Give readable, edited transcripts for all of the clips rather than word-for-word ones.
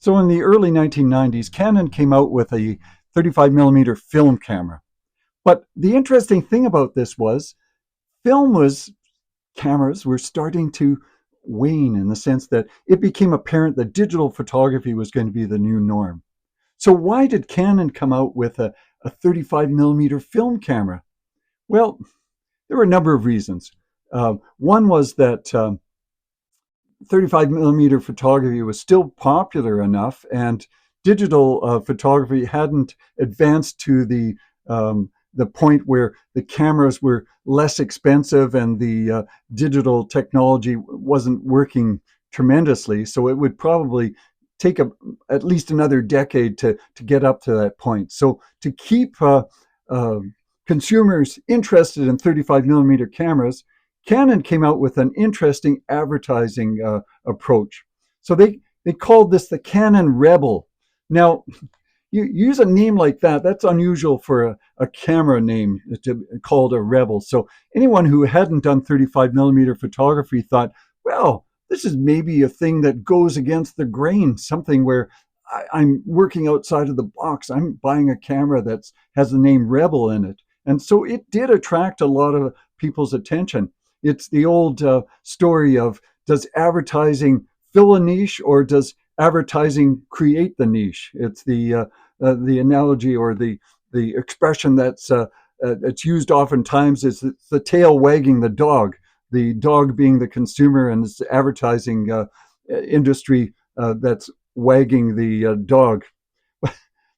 So in the early 1990s, Canon came out with a 35 millimeter film camera. But the interesting thing about this was film was cameras were starting to wane in the sense that it became apparent that digital photography was going to be the new norm. So why did Canon come out with a 35 millimeter film camera? Well, there were a number of reasons. One was that 35 millimeter photography was still popular enough, and digital photography hadn't advanced to the point where the cameras were less expensive and the digital technology wasn't working tremendously. So it would probably take at least another decade to get up to that point. So to keep uh, consumers interested in 35 millimeter cameras, Canon came out with an interesting advertising approach. So they called this the Canon Rebel. Now, you use a name like that, that's unusual for a camera name called a Rebel. So anyone who hadn't done 35 millimeter photography thought, well, this is maybe a thing that goes against the grain, something where I'm working outside of the box. I'm buying a camera that has the name Rebel in it. And so it did attract a lot of people's attention. It's the old story of, does advertising fill a niche or does advertising create the niche? It's the analogy or the expression that's used oftentimes is it's the tail wagging the dog being the consumer, and it's the advertising industry that's wagging the dog.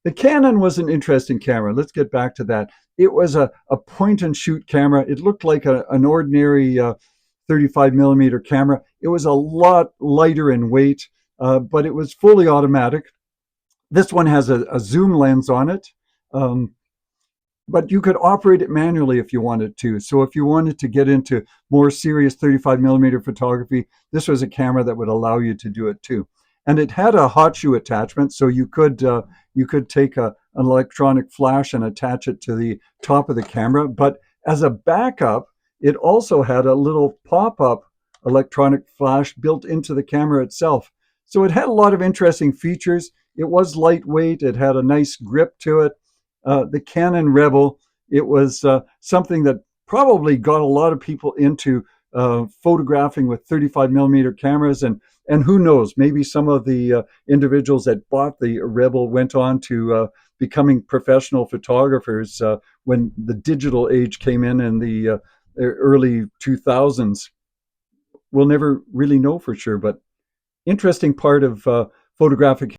The Canon was an interesting camera. Let's get back to that. It was a point and shoot camera. It looked like an ordinary 35 millimeter camera. It was a lot lighter in weight, but it was fully automatic. This one has a zoom lens on it, um, but you could operate it manually if you wanted to. So if you wanted to get into more serious 35 millimeter photography, this was a camera that would allow you to do it too. And it had a hot shoe attachment, so you could take an electronic flash and attach it to the top of the camera. But as a backup, it also had a little pop-up electronic flash built into the camera itself. So it had a lot of interesting features. It was lightweight. It had a nice grip to it. The Canon Rebel, it was something that probably got a lot of people into photographing with 35 millimeter cameras. And who knows, maybe some of the individuals that bought the Rebel went on to becoming professional photographers when the digital age came in the early 2000s. We'll never really know for sure, but interesting part of photographic